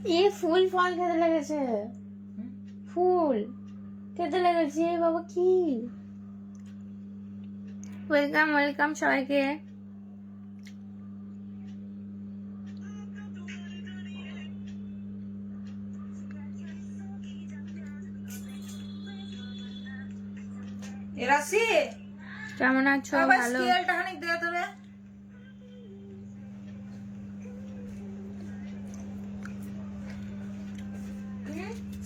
এ ফুল ফল খেতে লেগেছে, ফুল খেতে লেগেছে বাবা। কি ওয়েলকাম ওয়েলকাম সবাইকে। এরাসি কেমন আছো? ভালো। স্কেলটা খানিক দে তো রে।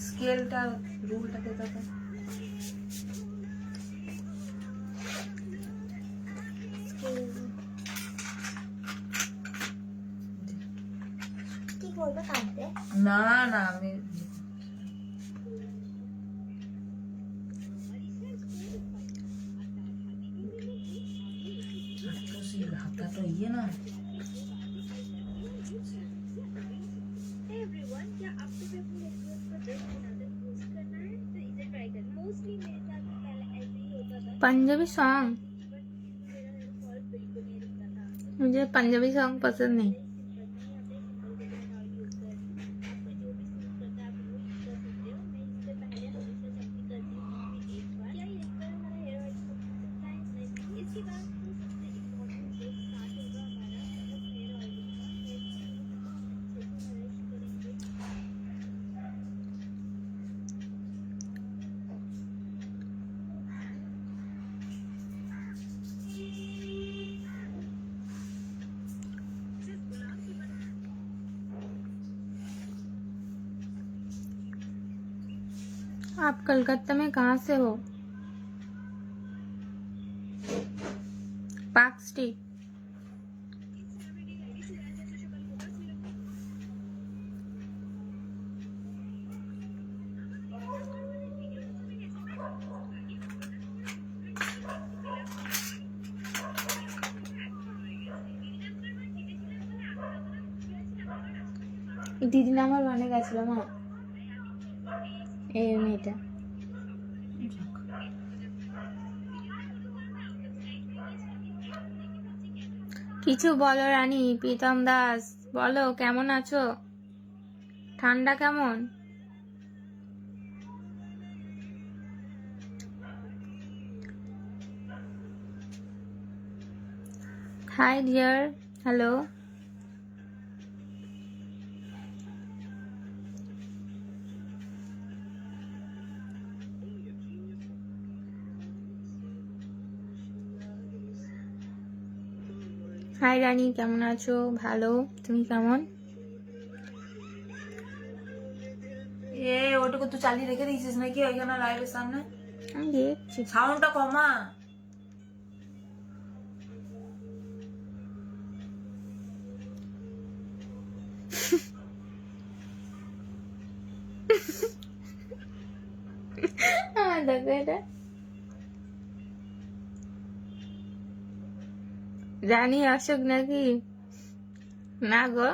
স্কেলটা রুলটা দে তো। কি করবে কাটবে? না না আমি হাতটা তো ইয়ে না। पंजाबी सॉन्ग, मुझे पंजाबी सॉन्ग पसंद नहीं। आप कलकत्ता में कहाँ से हो? Park street. দিদি নাম্বার ওয়ানে গেছিল মা, এই মেয়েটা। কিছু বলো রানী। প্রীতম দাস বলো কেমন আছো? ঠান্ডা কেমন? High deer, hello. হাই রানী, কেমন আছো? ভালো, তুমি কেমন? এ ওটুকু তুই চালিয়ে রেখে দিয়েছিস নাকি ওইখানে লাইভের সামনে? আমি দেখছি। সাউন্ডটা কমা। দেখো এটা রানী অশোক নাকি? না গো,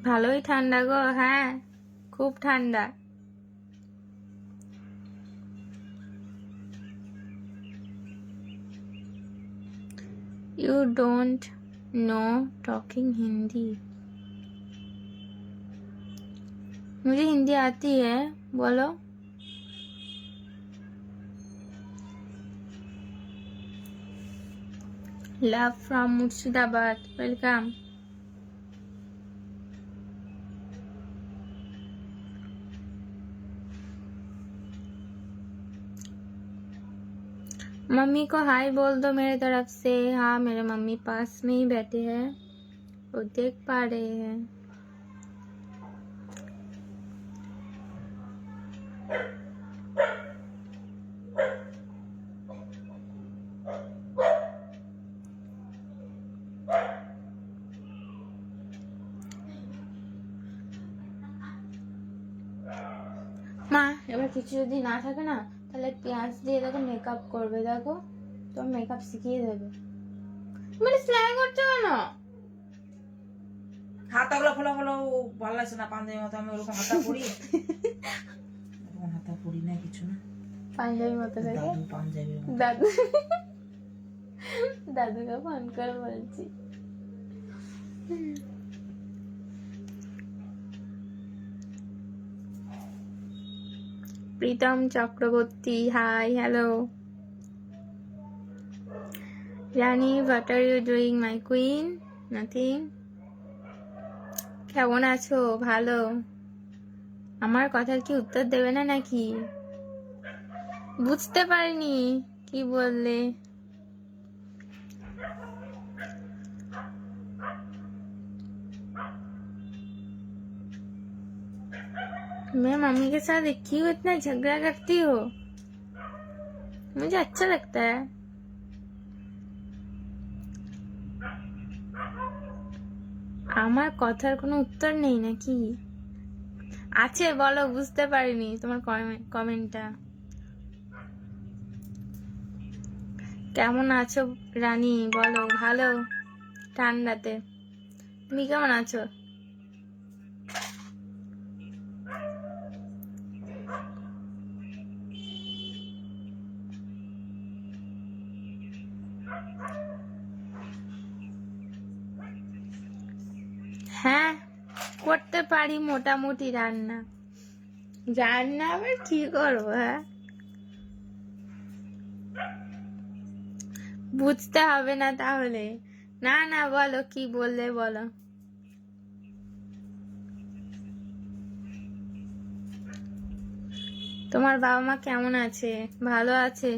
ভালোই ঠান্ডা গো। হ্যাঁ, খুব ঠান্ডা। You don't know talking Hindi? मुझे हिंदी आती है, बोलो। Love from Murshidabad, welcome. Mummy को हाय बोल दो मेरे तरफ से। हाँ, मेरे मम्मी पास में ही बैठे हैं, वो देख पा रहे हैं। মা এবার কিছু যদি না থাকে না, তাহলে পেঁয়াজ দিয়ে দেখো মেকআপ করবে। দেখো তোর মেকআপ শিখিয়ে দেবে। মানে স্ল্যাং করছো কেন? হাতাগুলো ফলো ফলো ভালো লাগছে না, পাঞ্জাবি মতো আমি ওরকম হাতা পরি। ওরকম হাতা পরি না, কিছু না। পাঞ্জাবি মতো লাগে। দাদু পাঞ্জাবির মতো। দাদু দাদুকে ফোন করে বলছি। Pritam Chakraborty, hi, hello. Rani, what are you doing my queen? Nothing. কেমন আছো? ভালো। আমার কথার কি উত্তর দেবে না নাকি? বুঝতে পারিনি কি বললে। मैं मम्मी के साथ क्यों इतना झगड़ा करती हो? मुझे अच्छा लगता है। আমার কথার কোনো উত্তর নেই নাকি? আছে, বলো, বুঝতে পারিনি তোমার কমেন্টটা। কেমন আছো রানী? বলো। ভালো, ঠান্ডাতে। তুমি কেমন আছো? হ্যাঁ, করতে পারি মোটামুটি রান্না। রান্না আবার কি করবো? হ্যাঁ, বুঝতে হবে না তাহলে। না না, বলো, কি বললে বলো। তোমার বাবা মা কেমন আছে? ভালো আছে।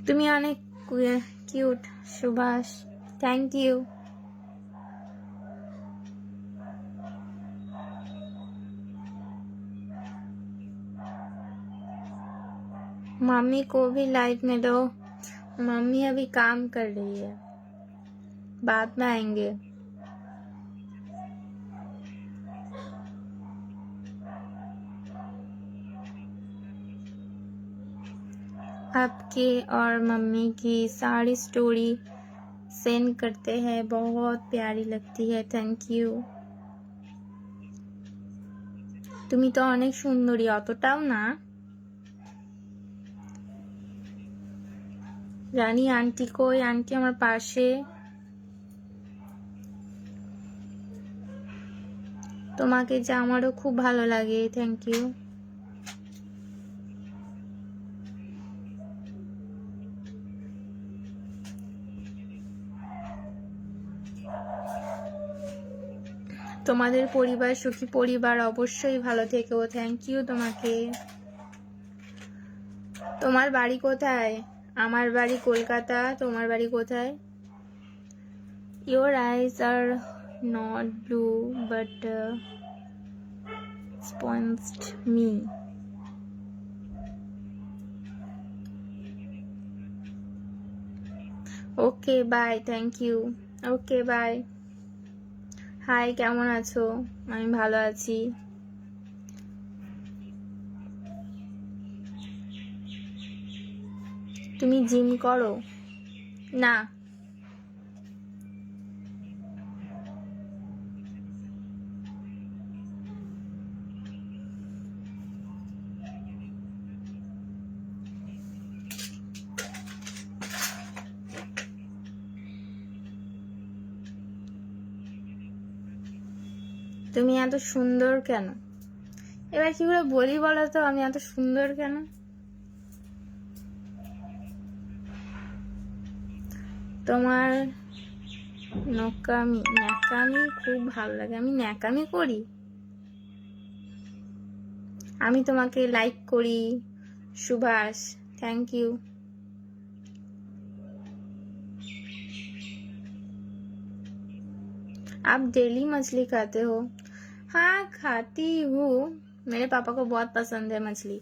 তুমি অনেক কিউট সুভাষ, থ্যাংক ইউ। मम्मी को भी लाइट में दो। मम्मी अभी काम कर रही है, बाद में आएंगे। आपके और मम्मी की सारी स्टोरी सेंड करते हैं, बहुत प्यारी लगती है, थैंक यू। তুমি তো অনেক সুন্দরী, অতটাও না। রানী আন্টি কই? আন্টি আমার পাশে। তোমাকে যে আমারও খুব ভালো লাগে, থ্যাংক ইউ। তোমাদের পরিবার সুখী পরিবার, অবশ্যই ভালো থেকো, থ্যাংক ইউ তোমাকে। তোমার বাড়ি কোথায়? আমার বাড়ি কলকাতা। তোমার বাড়ি কোথায়? Your eyes are not blue but sponged me. Okay, bye, thank you. Okay, bye. Hi, কেমন আছো? আমি ভালো আছি। তুমি জিম করো? না। তুমি এত সুন্দর কেন? এবার কি করে বলি বলো তো, আমি এত সুন্দর কেন? তোমার ন্যাকামি খুব ভালো লাগে। আমি ন্যাকামি করি? আমি তোমাকে লাইক করি সুভাষ, থ্যাংক ইউ। आप डेली मछली खाते हो? हाँ, खाती हूँ। मेरे पापा को बहुत पसंद है मछली।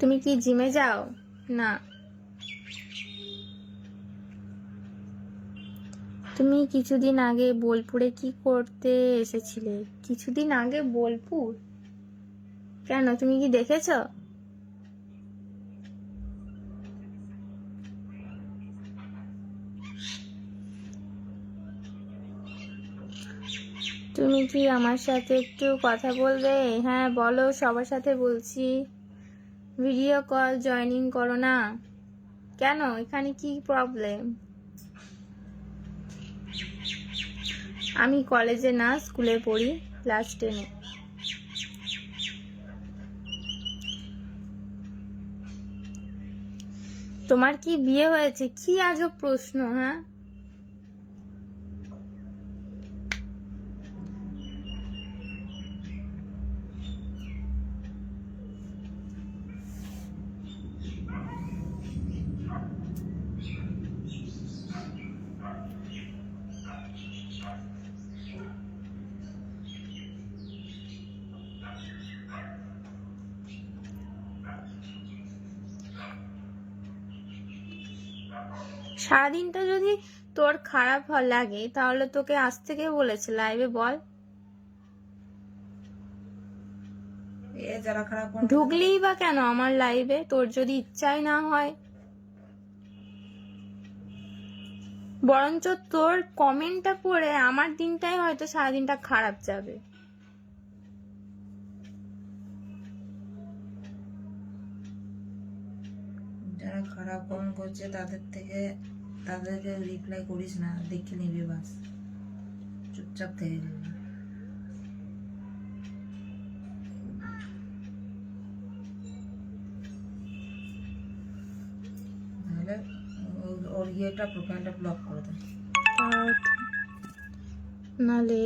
তুমি কি জিমে যাও? না। তুমি কিছুদিন আগে বোলপুরে কি করতে এসেছিলে? কিছুদিন আগে বোলপুর? কেন, তুমি কি দেখেছো? তুমি কি আমার সাথে একটু কথা বলবে? হ্যাঁ বলো, সবার সাথে বলছি। ভিডিও কল জয়েনিং করো না কেন? এখানে কি প্রবলেম? আমি কলেজে না, স্কুলে পড়ি, ক্লাস 10-এ। তোমার কি বিয়ে হয়েছে? কি আজব প্রশ্ন, হ্যাঁ? সারাদিনটা যদি তোর খারাপ লাগে তাহলে তোকে আসতে কে বলেছে লাইভে, বল? এ যারা খারাপ ঢুকলিই বা কেন আমার লাইভে তোর যদি ইচ্ছাই না হয়? বরঞ্চ তোর কমেন্টটা পড়ে আমার দিনটাই হয়তো সারাদিনটা খারাপ যাবে। যারা খারাপ কমেন্ট করছে তাদেরকে রিপ্লাই করিস না, দেখে নিবি বাস, চুপচাপ থেকে যাবি। নাহলে ওর ইয়েটা প্রোফাইলটা ব্লক করে দেয়। নালে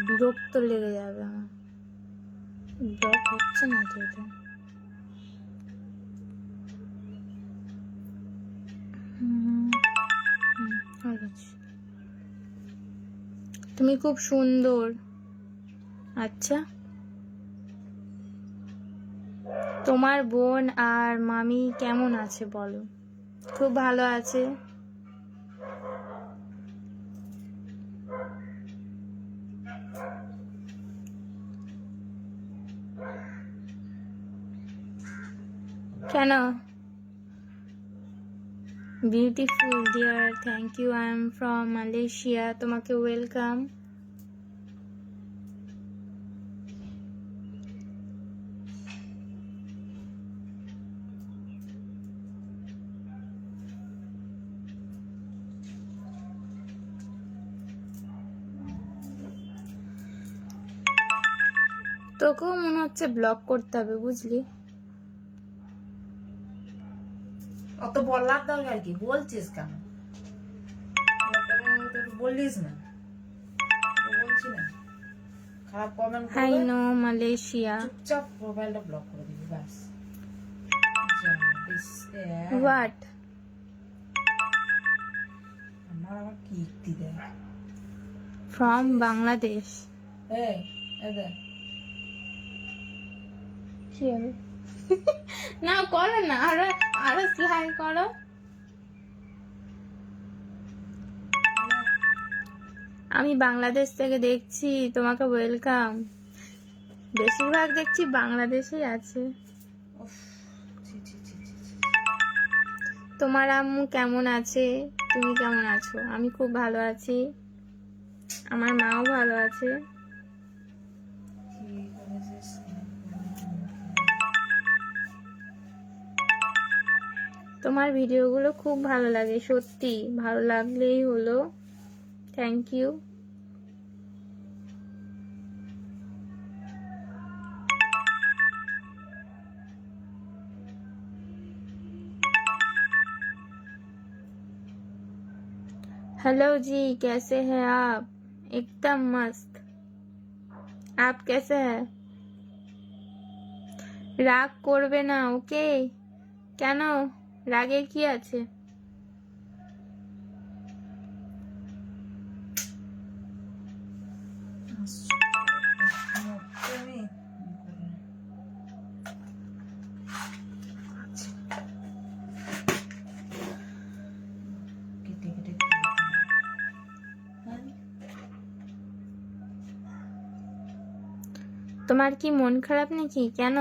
বিরক্ত লেগে যাবে আমার। ব্লক হচ্ছে না তো এটা। হয়ে গেছে। তুমি খুব সুন্দর। আচ্ছা, তোমার বোন আর মামি কেমন আছে বলো? খুব ভালো আছে। কেন? Beautiful dear, thank you. I am from Malaysia, তোমাকে ওয়েলকাম। তোকেও মনে হচ্ছে ব্লক করতে হবে, বুঝলি? অত বলার দরকার কি? বলছিস কেন? বললিস না, বলছি না। খারাপ কমেন্ট আই করলে নো মালয়েশিয়া। চুপচাপ প্রোফাইলটা ব্লক করে দিবি বাস। হোয়াট? আমার কীর্তি দেয়। ফ্রম বাংলাদেশ। এই দেখ, কি হবে? না করো না, আরো আরো স্লাইড করো। আমি বাংলাদেশ থেকে দেখছি, তোমাকে ওয়েলকাম। বেশিরভাগ দেখছি বাংলাদেশেই আছে। তোমার আম্মু কেমন আছে? তুমি কেমন আছো? আমি খুব ভালো আছি, আমার মাও ভালো আছে। তোমার ভিডিওগুলো খুব ভালো লাগে, সত্যি ভালো লাগলেই হলো। Thank you. हेलो जी, कैसे हैं आप? एकदम मस्त। आप कैसे हैं? রাগ করবে না, ওকে? কেন, রাগের কি আছে? তোমার কি মন খারাপ নাকি? কেন?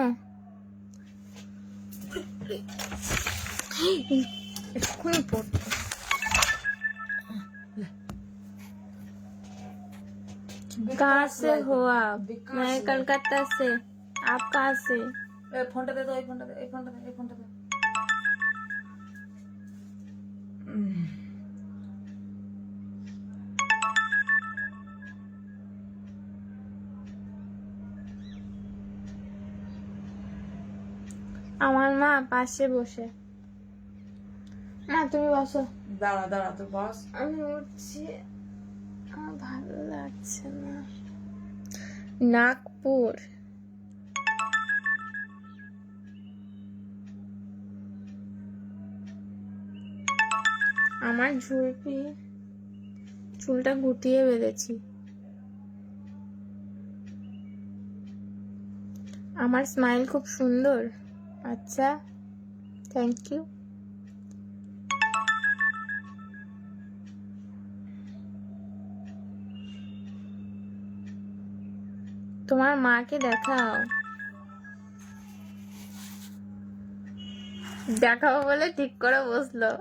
এক্ষুনি পড়তো। कहाँ से हो आप? मैं कलकत्ता से। आप कहाँ से? ফোনটা দে তো, এই ফোনটা দে, এই ফোনটা দে, এই ফোনটা দে। আমার মা পাশে বসে। মা তুমি বসো। দাঁড়া দাঁড়া, তো বস। আমি উঠছি, আমার ভালো লাগছে না। নাগপুর। আমার ঝুলপি চুলটা গুটিয়ে বেঁধেছি। আমার স্মাইল খুব সুন্দর। আচ্ছা, থ্যাংক ইউ। তোমার মাকে দেখাও। দেখাবো বলে ঠিক করে বসলো।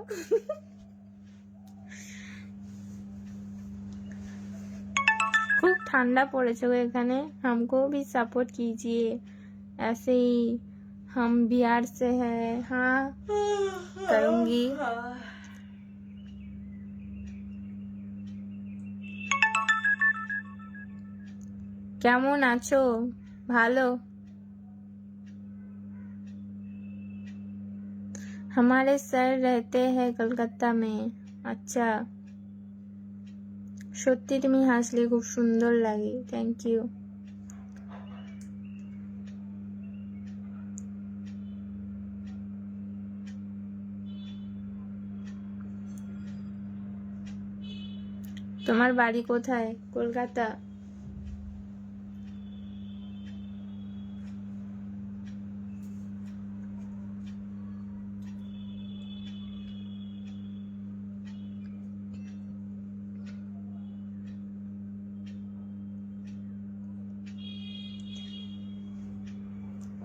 खूब ठंडा पड़ेছে গো এখানে। हमको भी सपोर्ट कीजिए, ऐसे ही हम बिहार से हैं। हाँ करूंगी। কেমন আছো? ভালো। हमारे सर रहते हैं कलकत्ता में। अच्छा, সত্যি তুমি হাসলে খুব সুন্দর লাগে। Thank you. তোমার বাড়ি কোথায়? কলকাতা।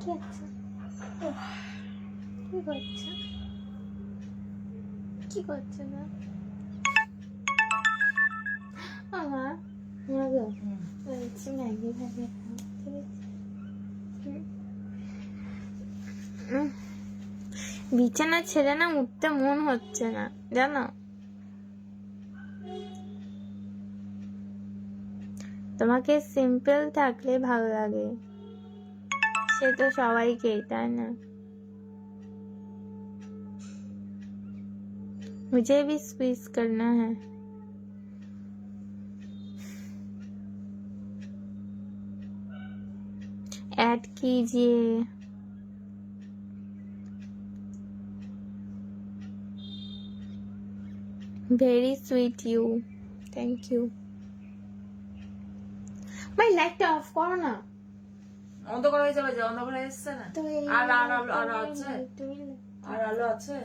কি হচ্ছে? কি করছে? কি করছে না? আমার বলছি ম্যাগি ভাগে খাও, ঠিক আছে? বিছানা ছেড়ে না উঠতে মন হচ্ছে না, জানো? তোমাকে সিম্পল থাকলে ভালো লাগে, সে তো সবাইকেই, তাই না? मुझे भी स्क्वीज करना है। ऐड कीजिए। Very sweet you, thank you. भाई लाइटটা অফ করো না। অন্ধকার হয়ে যাবে, যে অন্ধকার হয়ে এসছে না। আর আলো আছে, আর আলো আছে।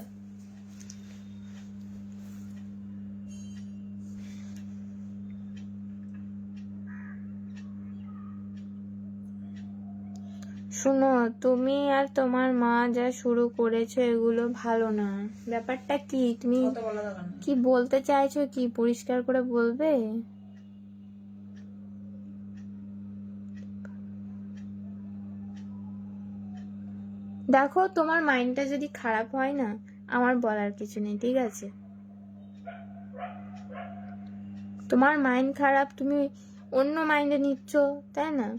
শুনো, তুমি আর তোমার মা যা শুরু করেছো এগুলো ভালো না। ব্যাপারটা কি, তুমি কি বলতে চাইছো? কি পরিষ্কার করে বলবে? দেখো, তোমার মাইন্ডটা যদি খারাপ হয় না, আমার বলার কিছু নেই, ঠিক আছে? তোমার মাইন্ড খারাপ, তুমি অন্য মাইন্ডে নিচ্ছ, তাই না?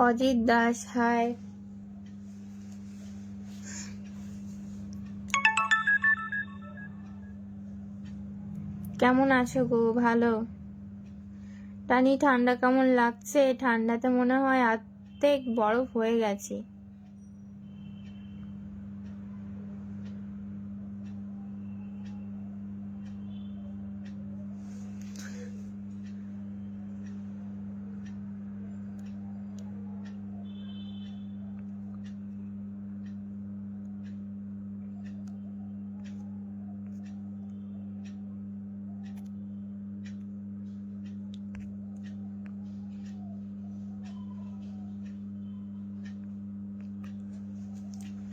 অজিত দাস, হাই। কেমন আছো গো? ভালো। টানি, ঠান্ডা কেমন লাগছে? ঠান্ডাতে মনে হয় অর্ধেক বরফ হয়ে গেছে।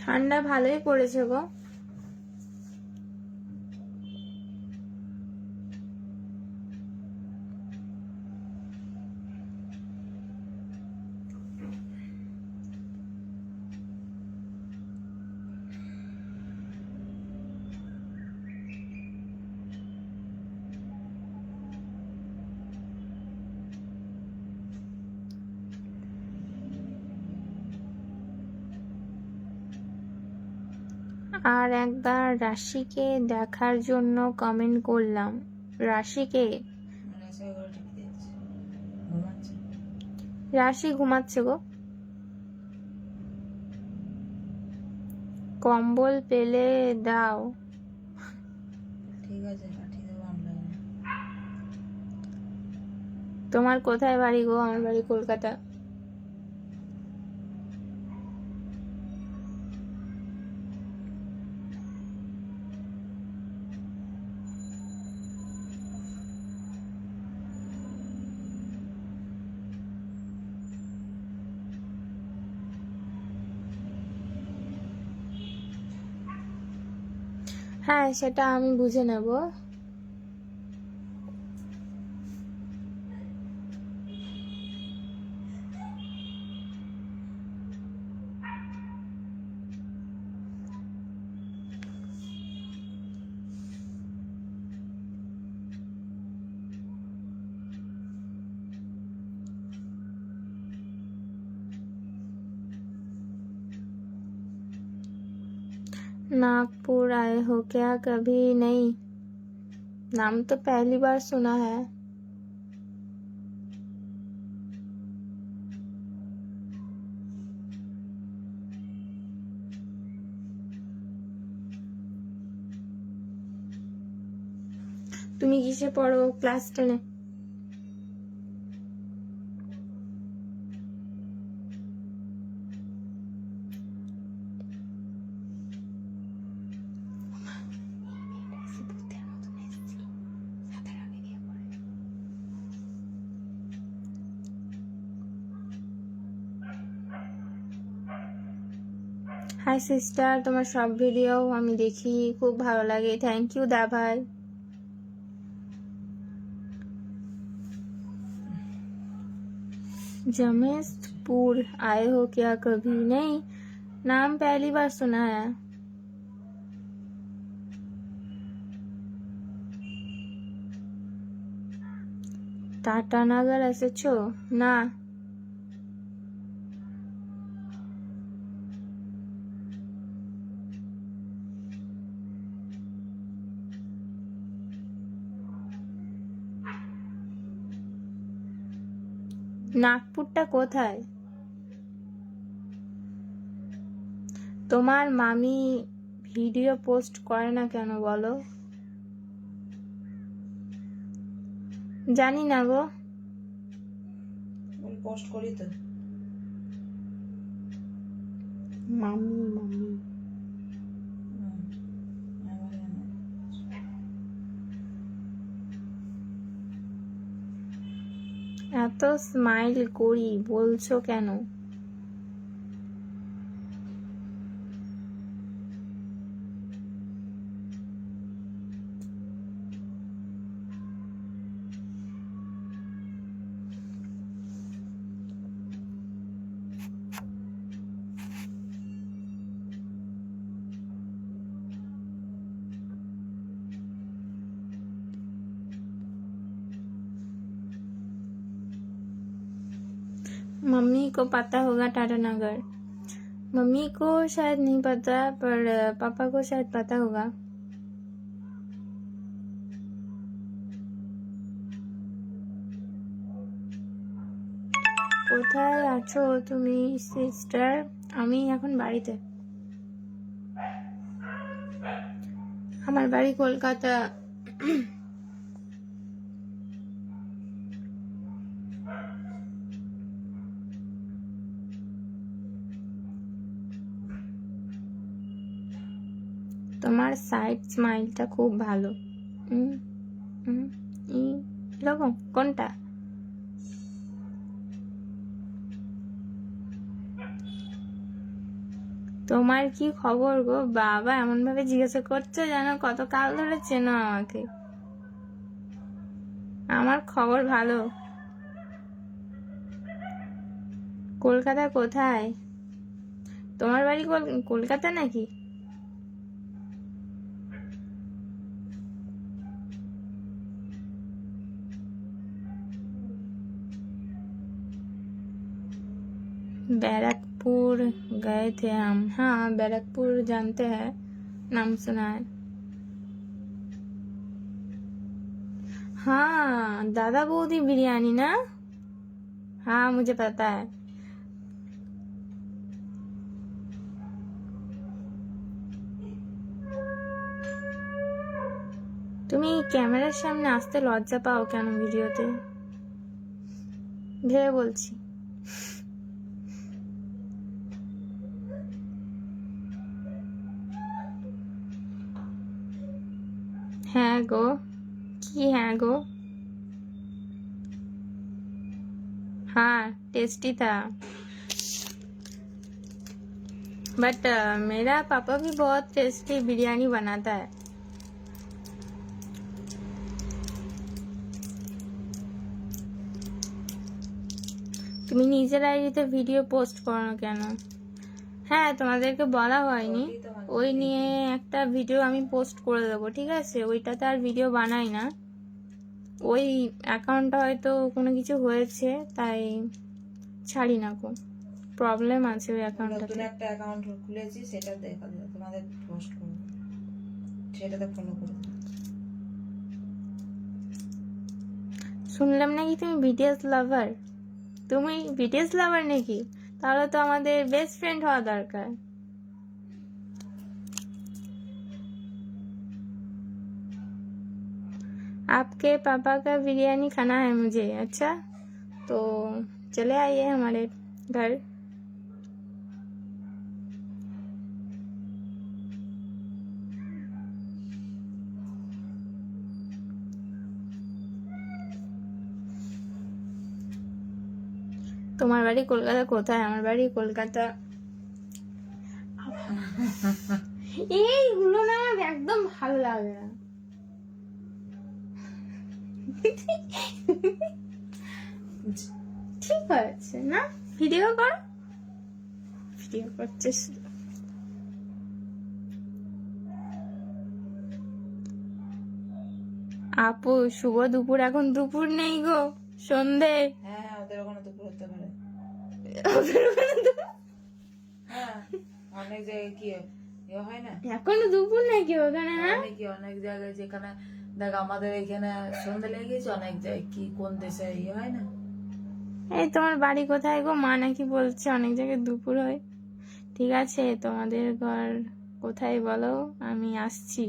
ঠান্ডা ভালোই পড়েছে গো। আর একবার রাশিকে দেখার জন্য কমেন্ট করলাম। রাশিকে? রাশি ঘুমাচ্ছে গো। কম্বল পেলে দাও। ঠিক আছে, পাঠিয়ে দেবো অনলাইনে। তোমার কোথায় বাড়ি গো? আমার বাড়ি কলকাতা। হ্যাঁ, সেটা আমি বুঝে নেব। नागपुर आए हो क्या? कभी नहीं। नाम तो पहली बार सुना है। তুমি কিসে পড়ো? ক্লাস 10-এ। হাই সিস্টার, তোমার সব ভিডিও আমি দেখি, খুব ভালো লাগে। থ্যাংক ইউ দা ভাই। जमेशपुर आए हो क्या? कभी नहीं। नाम पहली बार सुना है। টাটানগর এসেছো? না। নাগপুরটা কোথায়? তোমার মামি ভিডিও পোস্ট করে না কেন বলো? জানি না গো। পোস্ট করি তো। মামি মামি এত স্মাইল করি বলছো কেন? मम्मी को पता होगा टाटानगर। मम्मी को शायद नहीं पता, पर पापा को शायद पता होगा। কোথায় আছো তুমি সিস্টার? আমি এখন বাড়িতে। আমার বাড়ি কলকাতা। তোমার সাইড স্মাইলটা খুব ভালো। এরকম কোনটা? তোমার কি খবর গো? বাবা এমন ভাবে জিজ্ঞাসা করছো যেন কত কাল ধরে চেনো আমাকে। আমার খবর ভালো। কলকাতা কোথায়? তোমার বাড়ি কলকাতা নাকি? बैरकपुर गए थे हम। हाँ, बैरकपुर जानते हैं, नाम सुना है। हाँ, दादा बूदी बिरयानी ना। हाँ, मुझे पता है। তুমি ক্যামেরার সামনে আসতে লজ্জা পাও কেন ভিডিওতে? ভেবে বলছি। হ্যাঁ গো। কি হ্যাঁ गो? हाँ, टेस्टी था। बट मेरा पापा भी बहुत टेस्टी बिरयानी बनाता है। তুমি নিজের আইডিতে ভিডিও পোস্ট করো না কেন? হ্যাঁ, তোমাদেরকে বলা হয়নি। ওই নিয়ে একটা ভিডিও আমি পোস্ট করে দেবো, ঠিক আছে? ওইটাতে আর ভিডিও বানাই না। ওই অ্যাকাউন্টটা হয়তো কোনো কিছু হয়েছে, তাই ছাড়ি না। কো প্রবলেম আছে ওই অ্যাকাউন্টটাতে। নতুন একটা অ্যাকাউন্ট খুলেছি, সেটা দেখা যাবে, তোমাদের পোস্ট করব, সেটাতে ফলো করে দেবো। শুনলাম নাকি তুমি বিটিএস লাভার। তুমি বিটিএস লাভার নাকি? তাহলে তো আমাদের বেস্ট ফ্রেন্ড হওয়া দরকার। आपके पापा का बिरयानी खाना है मुझे। अच्छा, तो चले आइए हमारे घर। তোমার বাড়ি কলকাতা কোথায়? আমার বাড়ি কলকাতা। এইগুলো না আমার একদম ভালো লাগে না। ঠিক আছে না? ভিডিও কর। ভিডিও করছিস? আপু শুভ দুপুর। এখন দুপুর নেই গো, সন্ধে। হ্যাঁ হ্যাঁ, ওদের ওখানে দুপুর হতে পারে। হ্যাঁ, অনেক জায়গায় কি হয় না, এখনো দুপুর নাকি ওখানে? হ্যাঁ, অনেক জায়গায় যেখানে দেখ আমাদের এখানে সন্ধ্যে লেগে গেছে, অনেক জায়গায় কি কোন দেশে হয় না। এই তোমার বাড়ি কোথায় গো? মা নাকি বলছে অনেক জায়গায় দুপুর হয়। ঠিক আছে, তোমাদের ঘর কোথায় বলো, আমি আসছি।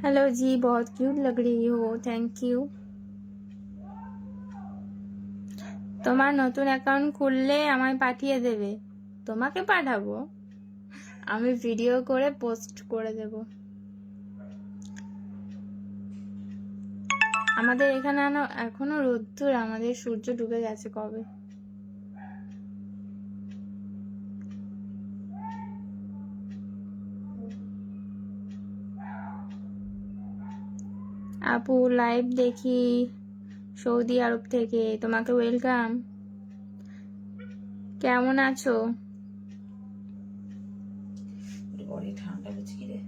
हेलो जी, बहुत क्यूट लग रही हो। Thank you. তোমার নতুন অ্যাকাউন্ট খুললে আমায় পাঠিয়ে দেবে। তোমাকে পাঠাবো? আমি ভিডিও করে পোস্ট করে দেব। আমাদের এখানে এখনো রোদ্দুর, আমাদের সূর্য ডুবে গেছে কবে। আপু লাইভ দেখি সৌদি আরব থেকে, তোমাকে ওয়েলকাম। কেমন আছো? বড়ি ঠান্ডা বুঝি কি রে।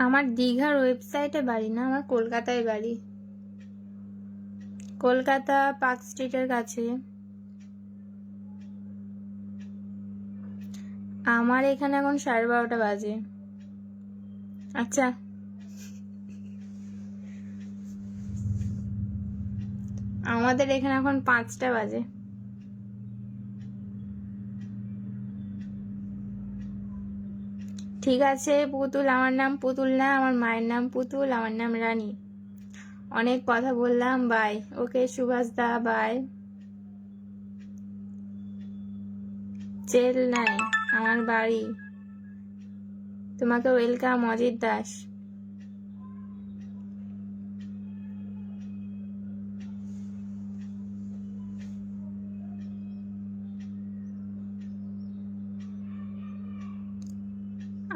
আমার দীঘার ওয়েবসাইটে বাড়ি না, আমার কলকাতায় বাড়ি। কলকাতা পার্ক স্ট্রিটের কাছে। আমার এখানে এখন 12:30 বাজে। আচ্ছা, আমাদের এখানে এখন 5টা বাজে। ঠিক আছে পুতুল। আমার নাম পুতুল না, আমার মায়ের নাম পুতুল, আমার নাম রানী। অনেক কথা বললাম, বাই। ওকে সুভাষ দা, বাই। চেন্নাই। আমার বাড়ি। তোমাকে ওয়েলকাম অজিত দাস।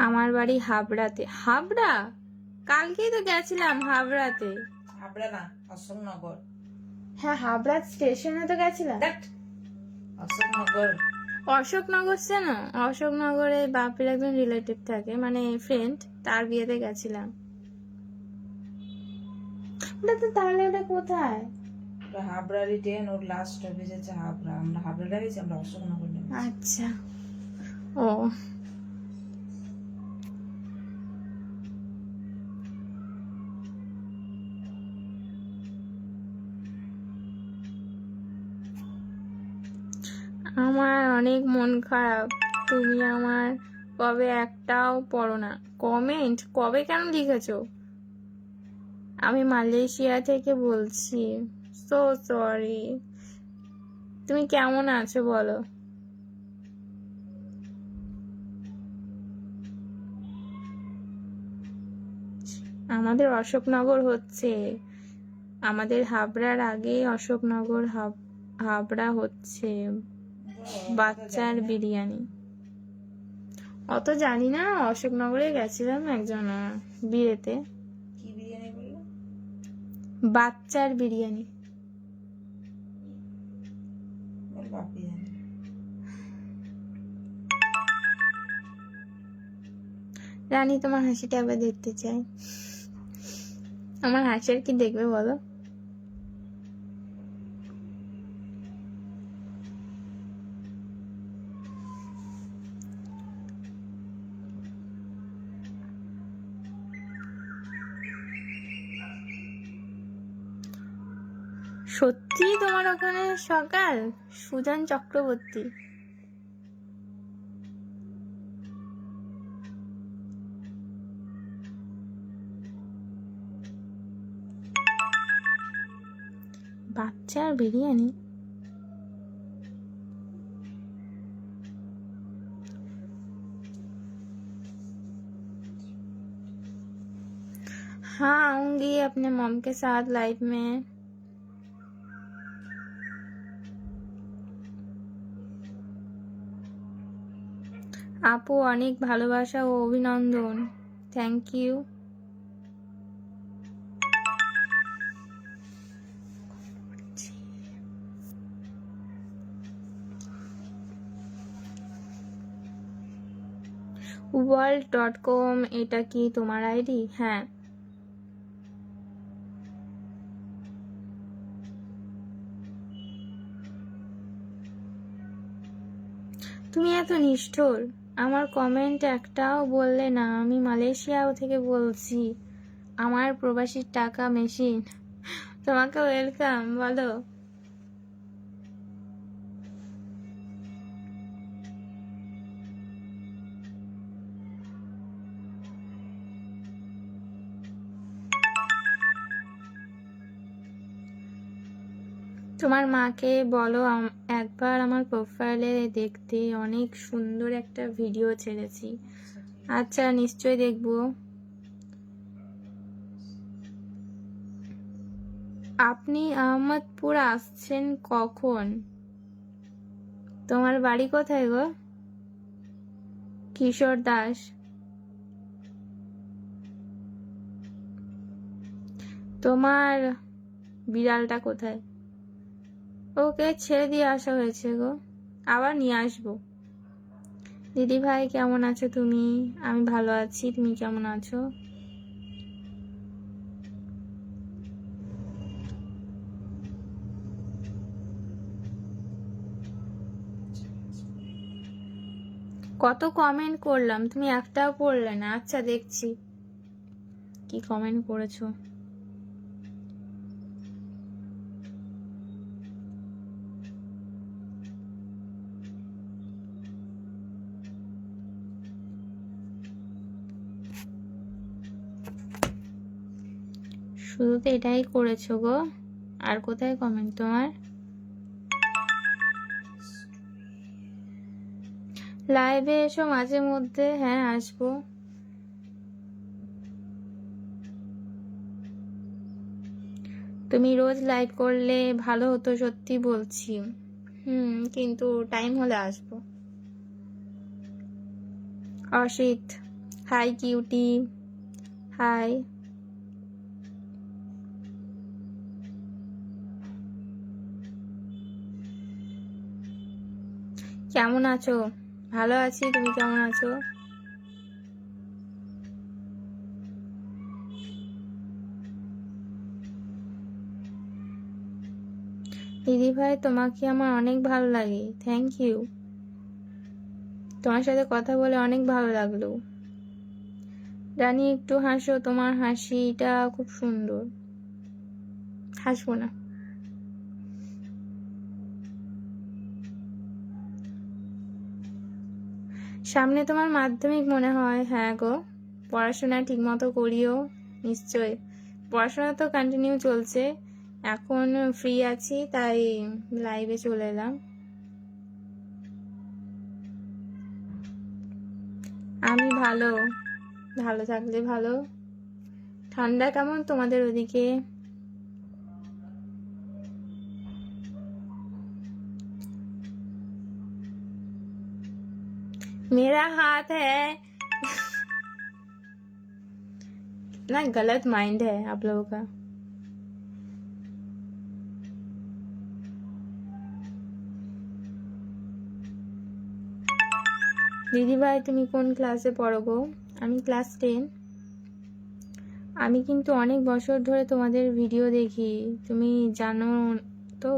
আমার বাড়ি হাবড়াতে। হাবড়া? কালকেই তো গেছিলাম হাবড়াতে। হাবড়া না, অশোকনগর। হ্যাঁ, হাবড়া স্টেশনে তো গেছিলাম। অশোকনগর। অশোকনগর চেন? অশোকনগরে বাপের একজন রিলেটিভ থাকে, মানে ফ্রেন্ড, তার বিয়েতে গেছিলাম। ওটা তো তাহলে ওটা কোথায়? হাবড়ারই ট্রেন, ওর লাস্ট স্টপেজ আছে হাবড়া। আমরা হাবড়া নেমেছি, আমরা অশোকনগর নেমেছি। আচ্ছা, ও আমার অনেক মন খারাপ। তুমি আমার কবে একটাও পড়ো না। কমেন্ট কবে কেন লিখেছো? আমি মালয়েশিয়া থেকে বলছি। So sorry. তুমি কেমন আছো বলো? আমাদের অশোকনগর হচ্ছে, আমাদের হাবড়ার আগে অশোকনগর হাবড়া হচ্ছে। বাচ্চার বিরিয়ানি অত জানি না। অশোকনগরে গেছিলাম একজন বিয়েতে। কি বিরিয়ানি বললো? বাচ্চার বিরিয়ানি। ওর বাপি জানে। রানী, তোমার হাসিটা আবার দেখতে চাই। আমার হাসি আর কি দেখবে বলো? সত্যি তোমার ওখানে সকাল? সুজন চক্রবর্তী। বাচ্চার বিরিয়ানি? हाँ, आऊंगी अपने मॉम के साथ लाइफ में। আপু অনেক ভালোবাসা ও অভিনন্দন। Thank you. world.com এটা কি তোমার আইডি? হ্যাঁ। তুমি এত নিষ্ঠুর, আমার কমেন্ট একটাও বললে না। আমি মালয়েশিয়া থেকে বলছি, আমার প্রবাসীর টাকা মেশিন। তোমাকে ওয়েলকাম বলো। তোমার মাকে বলো একবার আমার প্রোফাইলে দেখতে, অনেক সুন্দর একটা ভিডিও ছেড়েছি। আচ্ছা, নিশ্চয়ই দেখবো। আপনি আহমদপুর আসছেন কখন? তোমার বাড়ি কোথায় গো? কিশোর দাস। তোমার বিড়ালটা কোথায়? ওকে ছেড়ে দিয়ে আসা হয়েছে গো, আবার নিয়ে আসবো। দিদি ভাই কেমন আছো তুমি? আমি ভালো আছি, তুমি কেমন আছো? কত কমেন্ট করলাম, তুমি একটাও পড়লে না। আচ্ছা, দেখছি কি কমেন্ট করেছো। শুধু তো এটাই করেছো গো, আর কোথায় কমেন্ট তোমার? লাইভে এসো মাঝে মধ্যে। হ্যাঁ, আসবো। তুমি রোজ লাইভ করলে ভালো হতো, সত্যি বলছি। কিন্তু টাইম হলে আসবো। Asit, hi cutie, hi. কেমন আছো? ভালো আছি, তুমি কেমন আছো? দিদি ভাই, তোমাকে আমার অনেক ভালো লাগে। Thank you. তোমার সাথে কথা বলে অনেক ভালো লাগলো। রানী, একটু হাসো, তোমার হাসিটা খুব সুন্দর। হাসবো না। সামনে তোমার মাধ্যমিক মনে হয়। হ্যাঁ গো, পড়াশোনা ঠিক মতো করিও। নিশ্চয়, পড়াশোনা তো কন্টিনিউ চলছে। এখন ফ্রি আছি তাই লাইভে চলে এলাম। আমি ভালো। ভালো থাকলে ভালো। ঠান্ডা কেমন তোমাদের ওদিকে? मेरा हाथ है ना, गलत माइंड है आप लोगों का। দিদি ভাই, তুমি কোন ক্লাসে পড়ো গো? আমি ক্লাস 10। আমি কিন্তু অনেক বছর ধরে তোমাদের ভিডিও দেখি, তুমি জানো তো?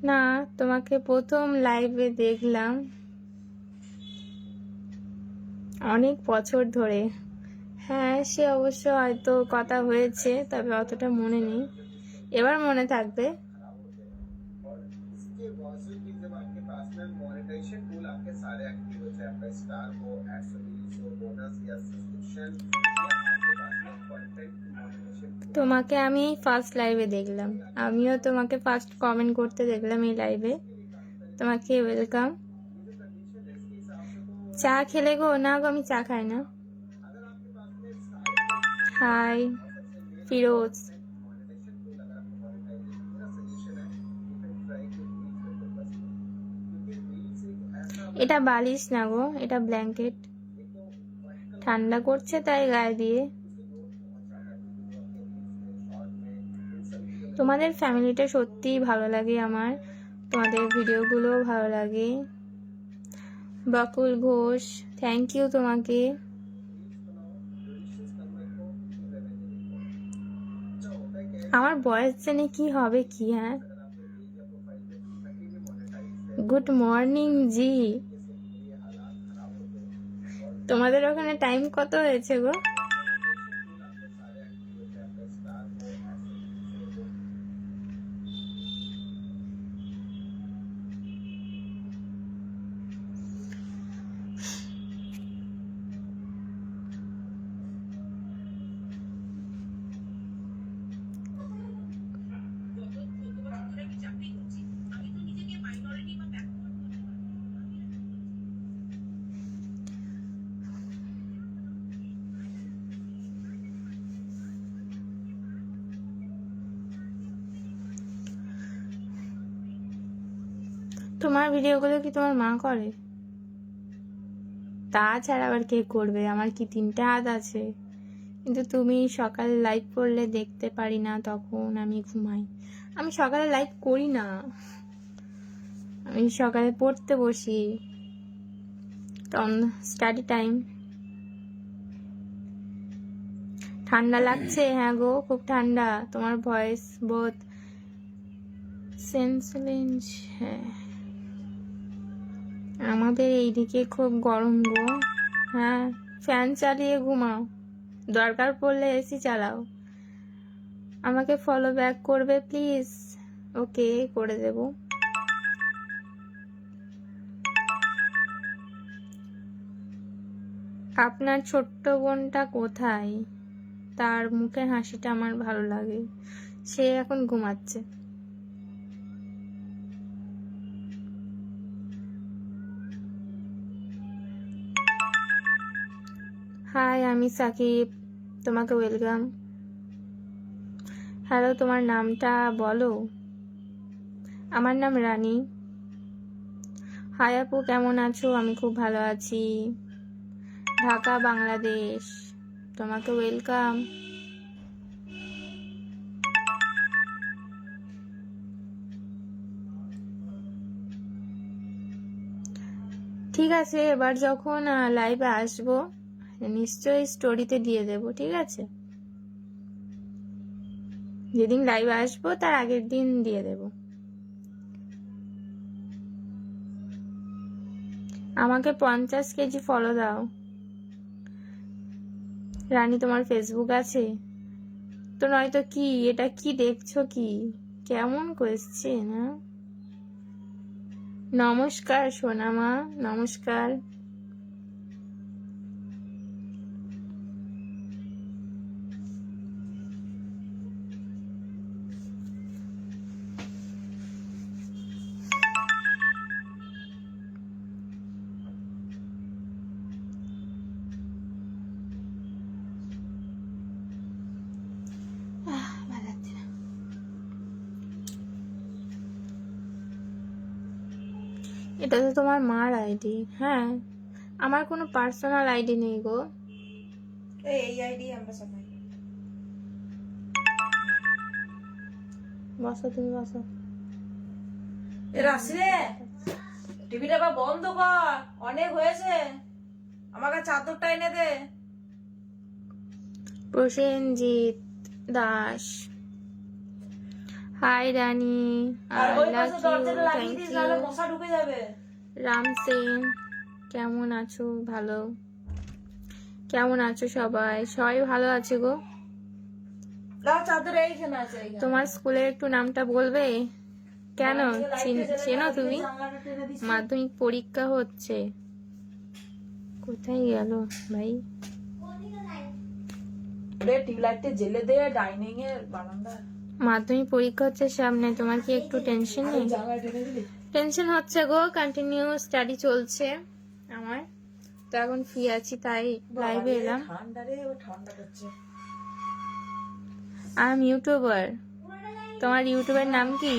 না, তোমাকে প্রথম লাইভে দেখলাম অনেক বছর ধরে। হ্যাঁ, সে অবশ্য হয়তো কথা হয়েছে, তবে অতটা মনে নেই। এবার মনে থাকবে। তোমাকে আমি ফার্স্ট লাইভে দেখলাম। আমিও তোমাকে ফার্স্ট কমেন্ট করতে দেখলাম এই লাইভে। তোমাকে ওয়েলকাম। চা খেলে গো? না গো, আমি চা খাই না। হাই ফিরোজ। এটা বালিশ না গো, এটা ব্ল্যাঙ্কেট। ঠান্ডা করছে তাই গায়ে দিয়ে। তোমাদের ফ্যামিলিটা সত্যিই ভালো লাগে আমার, তোমাদের ভিডিওগুলো ভালো লাগে। বকুল ঘোষ, থ্যাংক ইউ তোমাকে। আমার বয়স জেনে কি হবে কি? হ্যাঁ, গুড মর্নিং জি। তোমাদের ওখানে টাইম কত হয়েছে গো? তোমার ভিডিওগুলো কি তোমার মা করে? তাছাড়া আবার কে করবে? আমার কি 3টে হাত আছে? কিন্তু তুমি সকালে লাইভ করলে দেখতে পারি না, তখন আমি ঘুমাই। আমি সকালে লাইভ করি না, আমি সকালে পড়তে বসি, তখন স্টাডি টাইম। ঠান্ডা লাগছে? হ্যাঁ গো, খুব ঠান্ডা। তোমার ভয়েস বহুত সেন্সলেন্স। হ্যাঁ, আমাদের এইদিকে খুব গরম গো। হ্যাঁ, ফ্যান চালিয়ে ঘুমাও, দরকার পড়লে এসি চালাও। আমাকে ফলো ব্যাক করবে প্লিজ? ওকে, করে দেব। আপনার ছোট্ট বোনটা কোথায়? তার মুখের হাসিটা আমার ভালো লাগে। সে এখন ঘুমাচ্ছে। হাই, আমি সাকিব, তোমাকে ওয়েলকাম। হ্যালো, তোমার নামটা বলো। আমার নাম রানী। হাই আপু, কেমন আছো? আমি খুব ভালো আছি। ঢাকা, বাংলাদেশ। তোমাকে ওয়েলকাম। ঠিক আছে, এবার যখন লাইভে আসবো নিশ্চয়ই স্টোরিতে দিয়ে দেব, ঠিক আছে? যেদিন লাইভে আসবো তার আগের দিন দিয়ে দেব। আমাকে 50 কেজি ফলো দাও। রানী, তোমার ফেসবুক আছে? তো নয়তো কি এটা, কি দেখছো কি? কেমন কোয়েশ্চেন, না? নমস্কার সোনামা, নমস্কার। ভালো লাগছে না। এটা তো তোমার মার আইডি। হ্যাঁ, আমার কোনো পার্সোনাল আইডি নেই গো। এই আইডি আমরা সবাই। বসো, তুমি বসো। রাশি টিভিটা বা বন্ধ কর, অনেক হয়েছে, আমাকে চাদরটা এনে দে। প্রসেনজিৎ দাস, হাই রানী, আর আই ওই লাভ পাশে ইউ, দরজাটা লাগিয়ে থ্যাংক দিস, ইউ। নাহলে মশা ঢুকে যাবে। রাম সেন, কেমন আছো? ভালো। কেমন আছো সবাই? সবাই ভালো আছে গো। না, চাদর এইখানে আছে, এইখানে। তোমার স্কুলের একটু নামটা বলবে? কেন, চেনো তুমি? জানলাটা টেনে দিস। মাধ্যমিক পরীক্ষা হচ্ছে। কোথায় গেল ভাই? রে টিউবলাইটটা জ্বেলে দে ডাইনিং এর বারান্দা। মাধ্যমিক পরীক্ষা হচ্ছে সামনে, তোমার কি একটু টেনশন নেই? জানলা টেনে দিলি। টেনশন হচ্ছে গো, কন্টিনিউ স্টাডি চলছে আমার। তো এখন ফ্রি আছি তাই লাইভে এলাম। ঠান্ডা রে, ও ঠান্ডা করছে। আমি ইউটিউবার। তোমার ইউটিউবের নাম কি?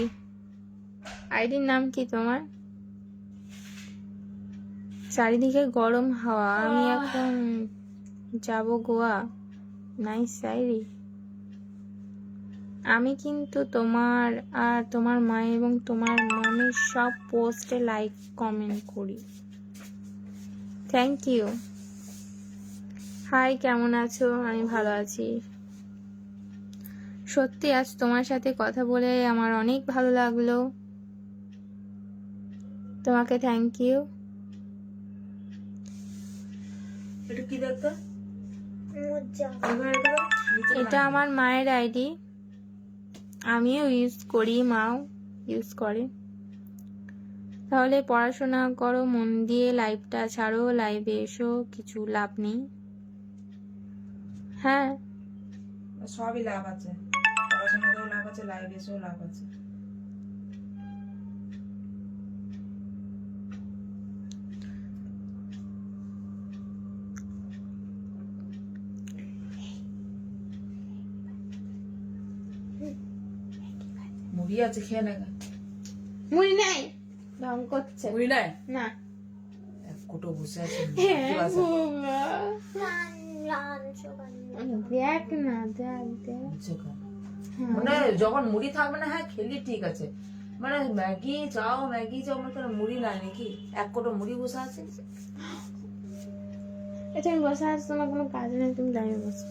আইডির নাম কি তোমার? চারিদিকে গরম হাওয়া, আমি এখন যাব গোয়া। Nice diary. আমি কিন্তু তোমার আর তোমার মা এবং তোমার মামের সব পোস্টে লাইক কমেন্ট করি। Thank you. হাই, কেমন আছো? আমি ভালো আছি। সত্যি আজ তোমার সাথে কথা বলে আমার অনেক ভালো লাগলো। তোমাকে থ্যাংক ইউ। এটা কি দেখতে? এটা আমার মায়ের আইডি, আমিও ইউজ করি, মাও ইউজ করে। তাহলে পড়াশোনা করো মন দিয়ে, লাইভটা ছাড়ো, লাইভে এসো, কিছু লাভ নেই। হ্যাঁ, সবই লাভ আছে, পড়াশোনাতেও লাভ আছে, লাইভ এসেও লাভ আছে। মুড়ি আছে, খেয়ে নে। মুড়ি নাই, ঢং করছে। মুড়ি নাই, না। এক কোটো বসে আছে। হ্যাঁ, কি বাসা? দেখ না, দেখ দেখ। বুঝছো কেন? মানে যখন মুড়ি থাকবে না, হ্যাঁ খেলি ঠিক আছে, মানে ম্যাগি চাও মানে মুড়ি নাই নাকি? এক কোটো মুড়ি বসে আছে। এটা আমি বসে আছি, তোমার কোনো কাজ নেই, তুমি লাইভে বসো।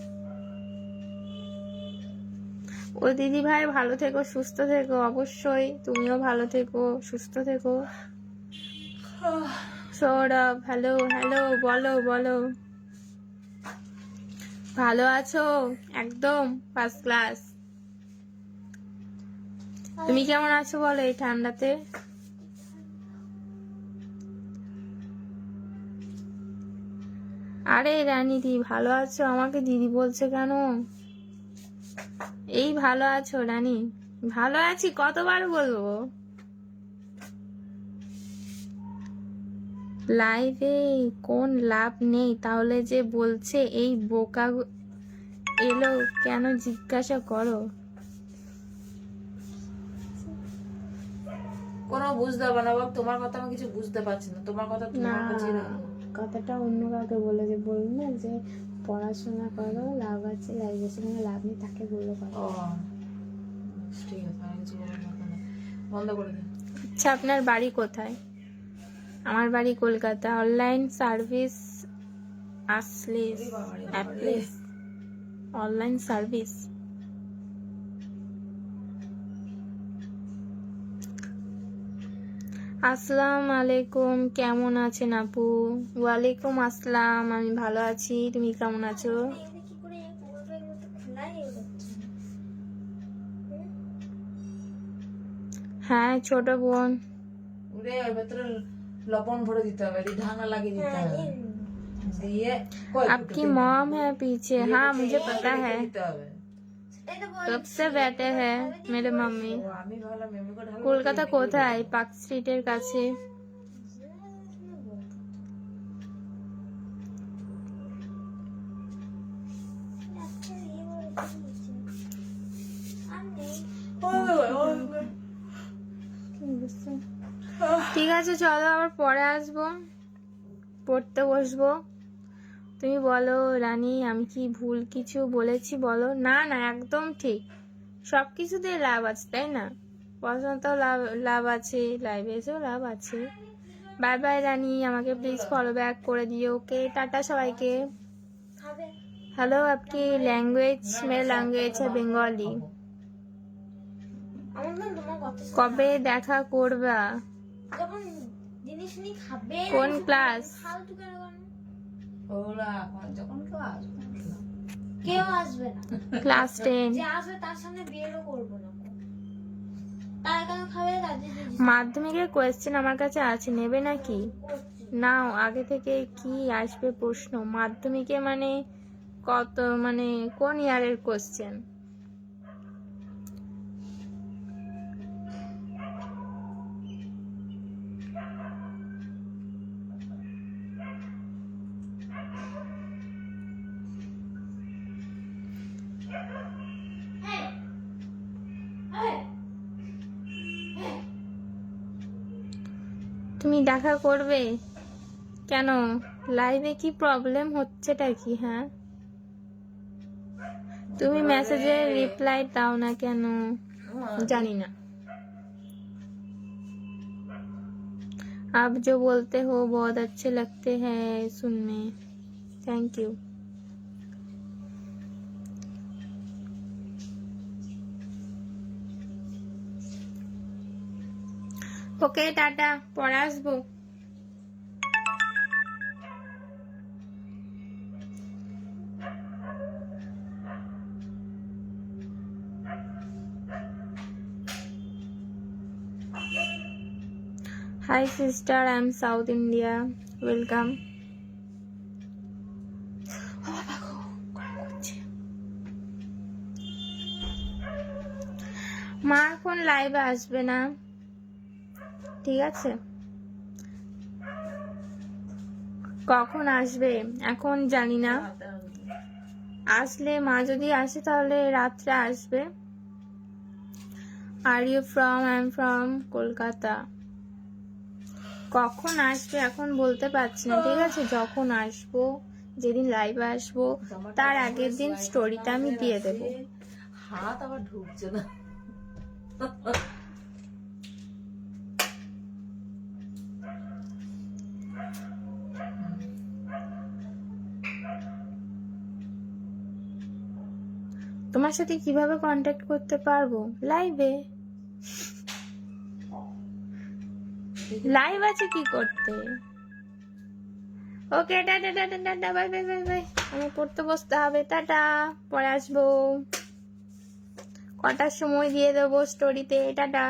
ও দিদি ভাই, ভালো থেকো, সুস্থ থেকো, অবশ্যই তুমিও ভালো থেকো, সুস্থ থেকো। সৌরভ, হ্যালো হ্যালো, বলো বলো। ভালো আছো? একদম ফার্স্ট ক্লাস। তুমি কেমন আছো বলো এই ঠান্ডাতে? আরে রানী দি, ভালো আছো? আমাকে দিদি বলছে কেন? এই ভালো আছো রানী? ভালো আছি, কতবার বলবো? লাইভে কোন লাভ নেই, তাহলে যে বলছে এই বোকা এলো কেন জিজ্ঞাসা করো। কোনো বুঝতে হবে না বাবা, তোমার কথা আমি কিছু বুঝতে পারছি না, তোমার কথা না, তোমার কাছে রাখো। কথাটা অন্য কাউকে বলে, যে বলবো না যে পড়াশোনা করো, লাভ আছে, লাইভের সঙ্গে লাভ নেই, তাকে বললো কথা। ও ঠিক আছে, আমি কিছু বলার কথা না, বন্ধ করে দে। আচ্ছা, আপনার বাড়ি কোথায়? আমার বাড়ি কলকাতা। অনলাইন সার্ভিস আসলে অ্যাপ্লিস অনলাইন সার্ভিস। আসসালামু আলাইকুম, কেমন আছেন আপু? ওয়ালাইকুম আসসালাম, আমি ভালো আছি, তুমি কেমন আছো? হ্যাঁ, ছোট বোন। ওরে এর ভেতরে লবণ ভরে দিতে হবে, দিয়ে ঢাকনা লাগিয়ে দিতে হবে, দিয়ে आपकी मॉम है पीछे? हाँ, मुझे पता है, দিতে হবে। कब से बैठे हैं मेरे मम्मी। ও, আমি ভাবলাম মেমে ঢালবো। কলকাতা কোথায়? পার্ক স্ট্রিটের কাছে। ঠিক আছে, চলো আবার পরে আসবো, পড়তে বসবো। তুমি বলো রানী, আমি কি ভুল কিছু বলেছি বলো। না না, একদম ঠিক, সব কিছুতে লাভ আছে, তাই না? পড়াশোনাতেও লাভ লাভ আছে, লাইভে এসেও লাভ আছে। বাই বাই রানী, আমাকে প্লিজ ফলো ব্যাক করে দিও। ওকে, টাটা সবাইকে। हेलो, आपकी लैंग्वेज? मेरा लैंग्वेज है बेंगली। কবে দেখা করবা? কোন ক্লাস? ওরা যখন ক্লাস কেউ আসবে না, ক্লাস 10। যে আসবে তার সামনে বিয়েরও করবো না, তার এখানে খাবে রাজি মাধ্যমিকের কোয়েশ্চেন আমার কাছে আছে, নেবে নাকি? নাও, আগে থেকে কি আসবে প্রশ্ন? মাধ্যমিকে মানে কত, মানে কোন ইয়ারের কোয়েশ্চেন? তুমি দেখা করবে কেন? লাইভে কি প্রবলেম হচ্ছেটা কি? হ্যাঁ, তুমি মেসেজে রিপ্লাই দাও না কেন? জানি না। आप जो बोलते हो बहुत अच्छे लगते हैं सुनने, थैंक यू। ওকে, টাটা, পরে আসবো। Hi sister, I'm South India. Welcome. মা এখন লাইভে আসবে না, ঠিক আছে? কখন আসবে এখন জানি না, আসলে মা যদি আসে তাহলে রাত্রে আসবে। Are you from? I am from Kolkata. কখন আসবে এখন বলতে পারছি না, ঠিক আছে? যখন আসবো, যেদিন লাইভে আসবো তার আগের দিন স্টোরিটা আমি দিয়ে দেবো। হাত আবার ঢুকছে না। তোমার সাথে কিভাবে কন্ট্যাক্ট করতে পারবো? লাইভে। লাইভ আছে কি করতে? Okay, tata tata tata, bye bye bye bye. আমি পড়তে বসতে হবে, টাটা, পরে আসবো। কটার সময় দিয়ে দেবো স্টোরিতে, টাটা।